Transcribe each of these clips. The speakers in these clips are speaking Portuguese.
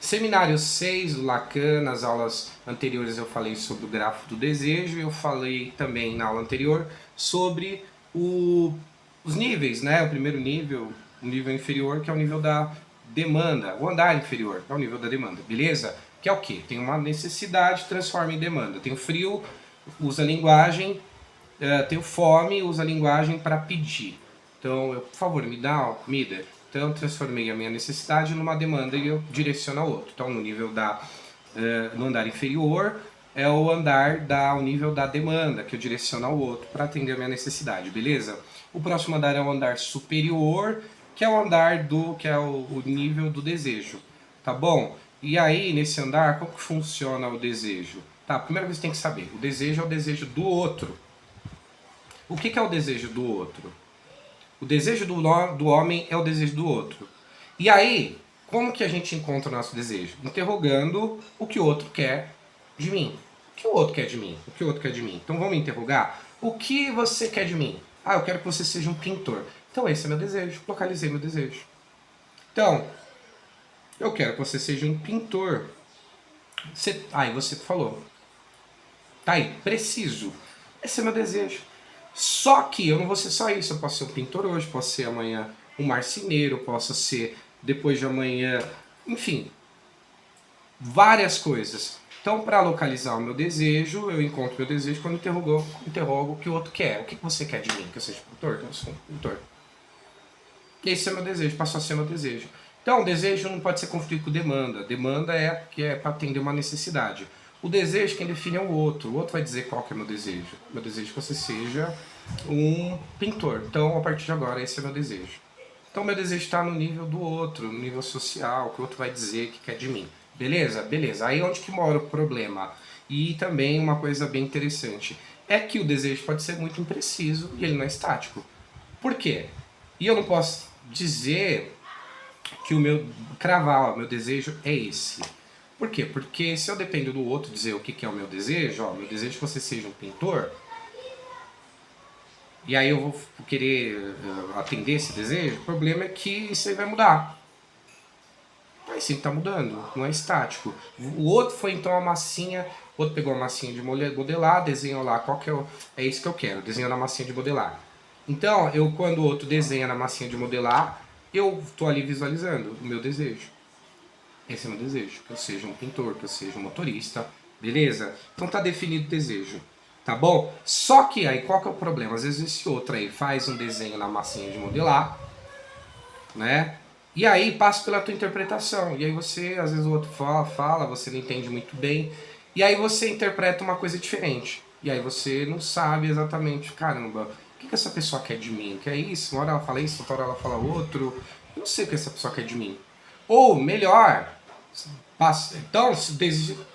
Seminário 6 do Lacan, nas aulas anteriores eu falei sobre o grafo do desejo, eu falei também na aula anterior sobre os níveis, né? O primeiro nível, o nível inferior, que é o nível da demanda, o andar inferior, é o nível da demanda, beleza? Que é o quê? Tem uma necessidade, transforma em demanda. Tem o frio, usa a linguagem, tenho fome, usa a linguagem para pedir. Então, por favor, me dá uma comida. Então, eu transformei a minha necessidade numa demanda e eu direciono ao outro. Então, no nível no andar inferior, é o andar o nível da demanda, que eu direciono ao outro para atender a minha necessidade, beleza? O próximo andar é o andar superior, que é o andar que é o nível do desejo, tá bom? E aí, nesse andar, como que funciona o desejo? Tá, a primeira coisa que você tem que saber, o desejo é o desejo do outro. O que é o desejo do outro? O desejo do homem é o desejo do outro. E aí, como que a gente encontra o nosso desejo? Interrogando o que o outro quer de mim. O que o outro quer de mim? O que o outro quer de mim? Então vamos interrogar. O que você quer de mim? Ah, eu quero que você seja um pintor. Então esse é meu desejo. Localizei meu desejo. Então, eu quero que você seja um pintor. Aí você falou. Tá aí, preciso. Esse é meu desejo. Só que eu não vou ser só isso. Eu posso ser um pintor hoje, posso ser amanhã um marceneiro, posso ser depois de amanhã, enfim, várias coisas. Então, para localizar o meu desejo, eu encontro meu desejo quando interrogo o que o outro quer. O que você quer de mim? Que eu seja pintor? Que eu sou um pintor. Esse é meu desejo, passou a ser meu desejo. Então, o desejo não pode ser confundido com demanda. Demanda é para atender uma necessidade. O desejo, quem define é o outro. O outro vai dizer qual que é meu desejo. Meu desejo é que você seja um pintor. Então, a partir de agora, esse é meu desejo. Então, meu desejo está no nível do outro, no nível social, que o outro vai dizer que quer de mim. Beleza? Beleza. Aí é onde que mora o problema. E também uma coisa bem interessante é que o desejo pode ser muito impreciso e ele não é estático. Por quê? E eu não posso dizer que cravar, ó, meu desejo é esse. Por quê? Porque se eu dependo do outro dizer o que é o meu desejo, ó, meu desejo é que você seja um pintor, e aí eu vou querer atender esse desejo, o problema é que isso aí vai mudar. Aí sempre tá mudando, não é estático. O outro foi então a massinha, o outro pegou a massinha de modelar, desenhou lá qual que é isso que eu quero, desenhou na massinha de modelar. Então, quando o outro desenha na massinha de modelar, eu tô ali visualizando o meu desejo. Esse é o meu desejo, que eu seja um pintor, que eu seja um motorista, beleza? Então tá definido o desejo, tá bom? Só que aí qual que é o problema? Às vezes esse outro aí faz um desenho na massinha de modelar, né? E aí passa pela tua interpretação. E aí você, às vezes o outro fala, você não entende muito bem. E aí você interpreta uma coisa diferente. E aí você não sabe exatamente, caramba, o que essa pessoa quer de mim? Que é isso? Uma hora ela fala isso, outra hora ela fala outro. Eu não sei o que essa pessoa quer de mim. Ou, melhor, então, se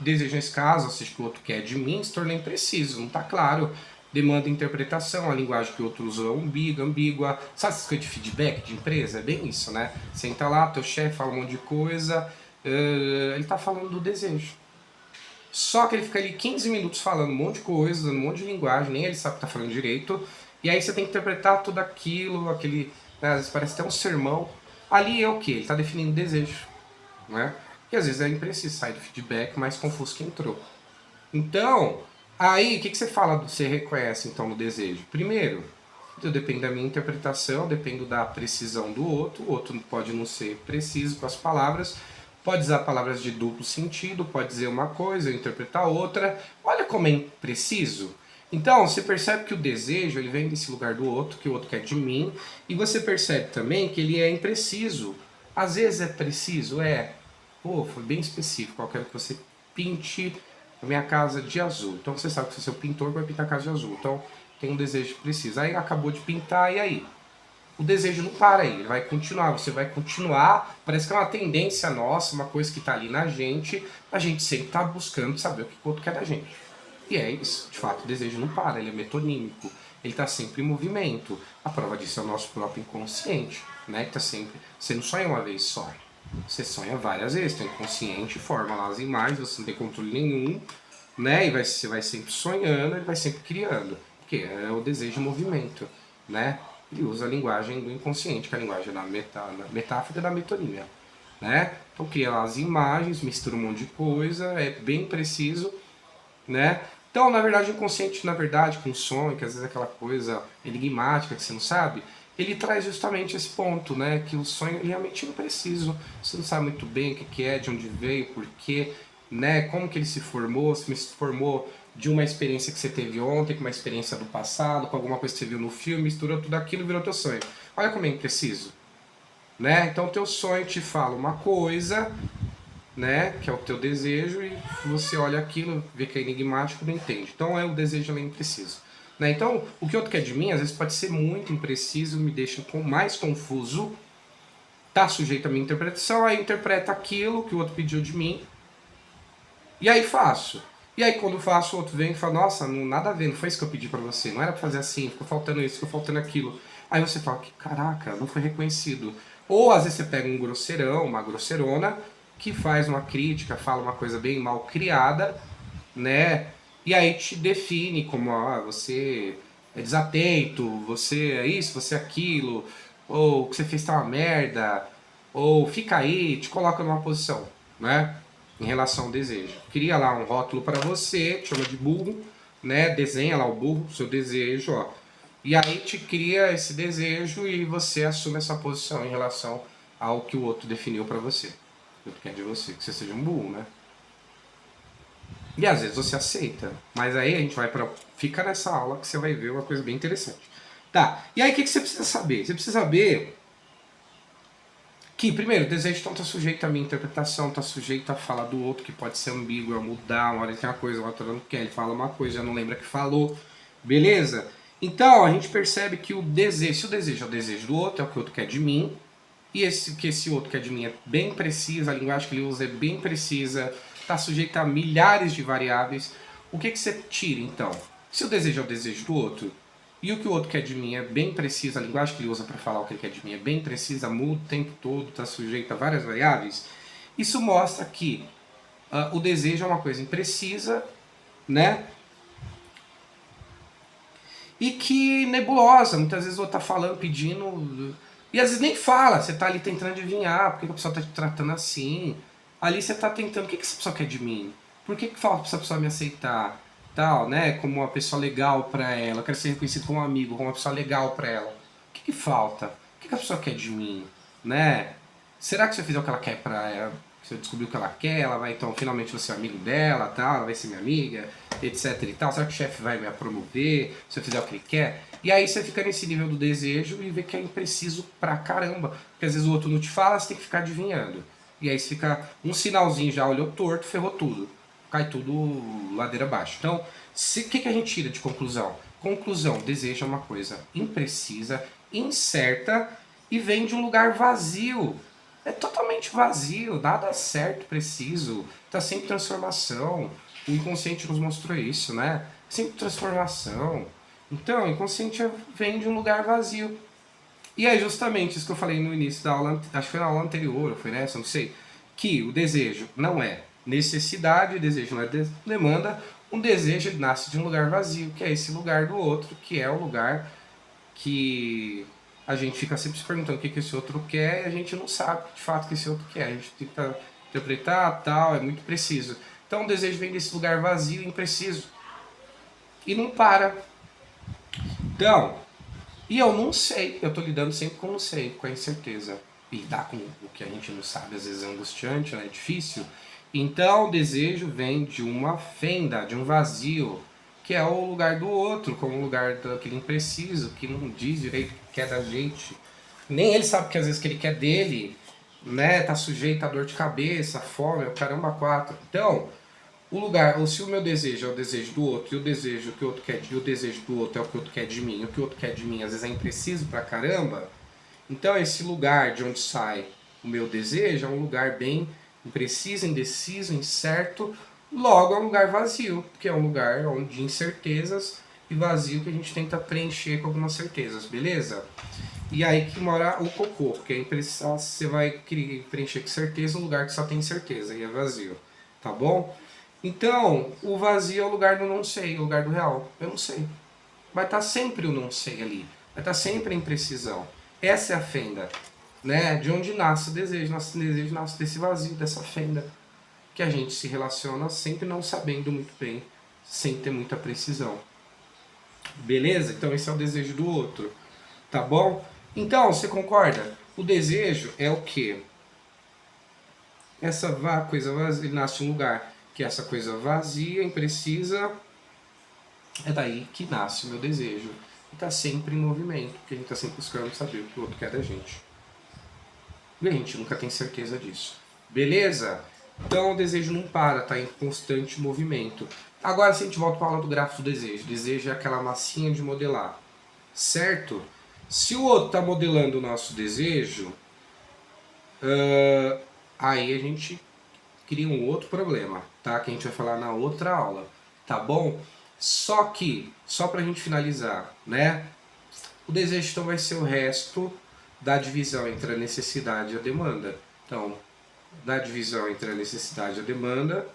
desejo nesse caso, assiste o que o outro quer de mim, se torna impreciso, não está claro. Demanda interpretação, a linguagem que o outro usou é ambígua. Sabe essa coisa de feedback de empresa? É bem isso, né? Você entra lá, teu chefe fala um monte de coisa, ele está falando do desejo. Só que ele fica ali 15 minutos falando um monte de coisa, dando um monte de linguagem, nem ele sabe que está falando direito. E aí você tem que interpretar tudo aquilo, né, às vezes parece até um sermão. Ali é o que? Ele está definindo desejo, né? E às vezes é impreciso, sai do feedback mais confuso que entrou. Então, aí o que você fala, você reconhece então no desejo? Primeiro, eu dependo da minha interpretação, dependo da precisão do outro. O outro pode não ser preciso com as palavras, pode usar palavras de duplo sentido, pode dizer uma coisa, eu interpretar outra. Olha como é impreciso. Então, você percebe que o desejo ele vem desse lugar do outro, que o outro quer de mim, e você percebe também que ele é impreciso. Às vezes é preciso, pô, foi bem específico, eu quero que você pinte a minha casa de azul. Então você sabe que se você é o pintor, vai pintar a casa de azul. Então tem um desejo preciso. Aí acabou de pintar, e aí? O desejo não para aí, ele vai continuar, você vai continuar, parece que é uma tendência nossa, uma coisa que está ali na gente, a gente sempre está buscando saber o que o outro quer da gente. E é isso, de fato, o desejo não para, ele é metonímico, ele está sempre em movimento. A prova disso é o nosso próprio inconsciente, né? Que tá sempre. Você não sonha uma vez só, você sonha várias vezes, tem inconsciente, forma lá as imagens, você não tem controle nenhum, né? E você vai sempre sonhando, ele vai sempre criando, porque é o desejo em movimento, né? Ele usa a linguagem do inconsciente, que é a linguagem da metáfora e da metonímia. né? Então cria lá as imagens, mistura um monte de coisa, é bem preciso, né? Então, na verdade, o inconsciente, na verdade, com o sonho, que às vezes é aquela coisa enigmática que você não sabe, ele traz justamente esse ponto, né? Que o sonho ele realmente é impreciso. Você não sabe muito bem o que que é, de onde veio, por quê, né? Como que ele se formou de uma experiência que você teve ontem, com uma experiência do passado, com alguma coisa que você viu no filme, misturou tudo aquilo e virou teu sonho. Olha como é impreciso, né? Então, o teu sonho te fala uma coisa, né, que é o teu desejo, e você olha aquilo, vê que é enigmático, não entende. Então é o desejo além impreciso. Né? Então, o que outro quer de mim, às vezes pode ser muito impreciso, me deixa mais confuso, tá sujeito à minha interpretação, aí interpreta aquilo que o outro pediu de mim, e aí faço. E aí quando faço, o outro vem e fala, nossa, não, nada a ver, não foi isso que eu pedi pra você, não era pra fazer assim, ficou faltando isso, ficou faltando aquilo. Aí você fala, que caraca, não foi reconhecido. Ou às vezes você pega um grosseirão, uma grosseirona, que faz uma crítica, fala uma coisa bem mal criada, né? E aí te define como, ah, você é desatento, você é isso, você é aquilo, ou o que você fez tá uma merda, ou fica aí, te coloca numa posição, né? Em relação ao desejo. Cria lá um rótulo para você, te chama de burro, né? Desenha lá o burro, seu desejo, ó. E aí te cria esse desejo e você assume essa posição em relação ao que o outro definiu para você. O outro quer de você, que você seja um burro, né? E às vezes você aceita. Mas aí a gente vai para. Fica nessa aula que você vai ver uma coisa bem interessante. Tá. E aí o que você precisa saber? Você precisa saber que, primeiro, o desejo não está sujeito à minha interpretação, está sujeito à fala do outro, que pode ser ambíguo, a mudar, uma hora ele tem uma coisa, outra não quer, ele fala uma coisa, já não lembra que falou. Beleza? Então a gente percebe que o desejo, se o desejo é o desejo do outro, é o que o outro quer de mim, e que esse outro quer de mim é bem precisa, a linguagem que ele usa é bem precisa, está sujeita a milhares de variáveis. O que você tira então? Se o desejo é o desejo do outro, e o que o outro quer de mim é bem preciso, a linguagem que ele usa para falar o que ele quer de mim é bem precisa, muda o tempo todo, está sujeita a várias variáveis, isso mostra que o desejo é uma coisa imprecisa, né? E que nebulosa, muitas vezes o outro tá falando, pedindo, e às vezes nem fala, você tá ali tentando adivinhar, por que a pessoa tá te tratando assim, ali você tá tentando, o que essa pessoa quer de mim? Por que falta pra essa pessoa me aceitar? Tal, né, como uma pessoa legal pra ela, eu quero ser reconhecido como um amigo, como uma pessoa legal pra ela. O que falta? O que a pessoa quer de mim? Né? Será que se eu fizer o que ela quer pra ela, se eu descobrir o que ela quer, ela vai então finalmente ser amigo dela, tal, ela vai ser minha amiga, etc e tal. Será que o chefe vai me promover se eu fizer o que ele quer? E aí você fica nesse nível do desejo e vê que é impreciso pra caramba. Porque às vezes o outro não te fala, você tem que ficar adivinhando. E aí você fica um sinalzinho já olhou torto, ferrou tudo. Cai tudo ladeira abaixo. Então, o que a gente tira de conclusão? Conclusão, desejo é uma coisa imprecisa, incerta e vem de um lugar vazio. É totalmente vazio, nada certo, preciso, tá sempre em transformação. O inconsciente nos mostrou isso, né? Sempre transformação. Então, o inconsciente vem de um lugar vazio. E é justamente isso que eu falei no início da aula, acho que foi na aula anterior, ou foi nessa, não sei, que o desejo não é necessidade, o desejo não é demanda, um desejo ele nasce de um lugar vazio, que é esse lugar do outro, que é o lugar que a gente fica sempre se perguntando o que esse outro quer e a gente não sabe de fato o que esse outro quer. A gente tenta interpretar, tal, é muito preciso. Então o desejo vem desse lugar vazio e impreciso. E não para. Então, e eu não sei, eu tô lidando sempre com não sei, com a incerteza. E lidar com o que a gente não sabe às vezes é angustiante, né? É difícil. Então o desejo vem de uma fenda, de um vazio, que é o lugar do outro, como o lugar daquele impreciso, que não diz direito o que quer da gente. Nem ele sabe que às vezes que ele quer dele, né? Tá sujeito a dor de cabeça, fome, o caramba quatro. Então, o lugar, ou se o meu desejo é o desejo do outro, e o desejo que o outro quer, e o desejo do outro é o que o outro quer de mim, e o que o outro quer de mim às vezes é impreciso pra caramba, então esse lugar de onde sai o meu desejo é um lugar bem impreciso, indeciso, incerto, logo é um lugar vazio, porque é um lugar de incertezas e vazio que a gente tenta preencher com algumas certezas, beleza? E aí que mora o cocô, porque você vai preencher com certeza um lugar que só tem certeza e é vazio, tá bom? Então, o vazio é o lugar do não sei, o lugar do real. Eu não sei. Vai estar sempre o não sei ali. Vai estar sempre a imprecisão. Essa é a fenda. né? De onde nasce o desejo? Nosso desejo nasce desse vazio, dessa fenda, que a gente se relaciona sempre não sabendo muito bem, sem ter muita precisão. Beleza? Então esse é o desejo do outro, tá bom? Então, você concorda? O desejo é o quê? Essa coisa vazia, ele nasce em um lugar que essa coisa vazia, imprecisa, é daí que nasce o meu desejo. E está sempre em movimento, porque a gente está sempre buscando saber o que o outro quer da gente. E a gente nunca tem certeza disso. Beleza? Então o desejo não para, está em constante movimento. Agora se a gente volta para a aula do gráfico do desejo. Desejo é aquela massinha de modelar. Certo? Se o outro está modelando o nosso desejo, aí a gente cria um outro problema, tá? Que a gente vai falar na outra aula, tá bom? Só que, só pra gente finalizar, né? O desejo então vai ser o resto da divisão entre a necessidade e a demanda. Então, da divisão entre a necessidade e a demanda,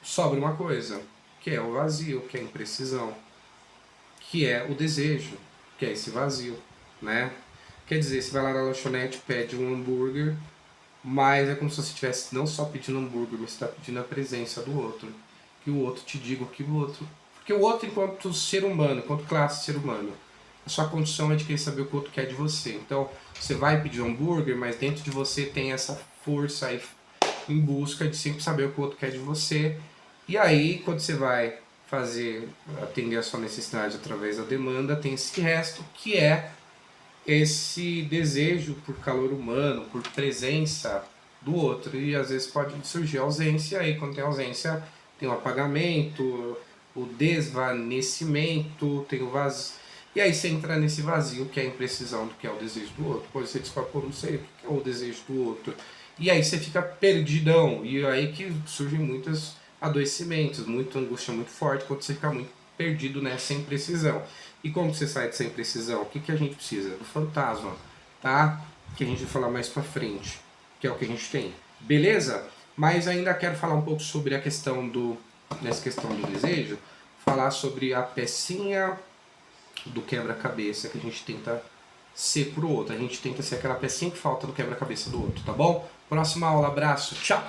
sobra uma coisa, que é o vazio, que é a imprecisão, que é o desejo, que é esse vazio, né? Quer dizer, você vai lá na lanchonete, pede um hambúrguer, mas é como se você estivesse não só pedindo hambúrguer, mas você está pedindo a presença do outro. Que o outro te diga o que o outro. Porque o outro, enquanto ser humano, enquanto classe ser humano, a sua condição é de querer saber o que o outro quer de você. Então, você vai pedir um hambúrguer, mas dentro de você tem essa força aí em busca de sempre saber o que o outro quer de você. E aí, quando você vai atender a sua necessidade através da demanda, tem esse resto que é esse desejo por calor humano, por presença do outro. E às vezes pode surgir ausência, e quando tem ausência tem o apagamento, o desvanecimento, tem o vazio. E aí você entra nesse vazio que é a imprecisão do que é o desejo do outro. Depois você descobre, pô, não sei o que é o desejo do outro. E aí você fica perdidão. E aí que surgem muitos adoecimentos, muita angústia muito forte, quando você fica muito perdido nessa imprecisão. E como você sai dessa imprecisão? O que a gente precisa? Do fantasma, tá? Que a gente vai falar mais pra frente, que é o que a gente tem. Beleza? Mas ainda quero falar um pouco sobre a questão nessa questão do desejo, falar sobre a pecinha do quebra-cabeça que a gente tenta ser pro outro. A gente tenta ser aquela pecinha que falta no quebra-cabeça do outro, tá bom? Próxima aula, abraço, tchau!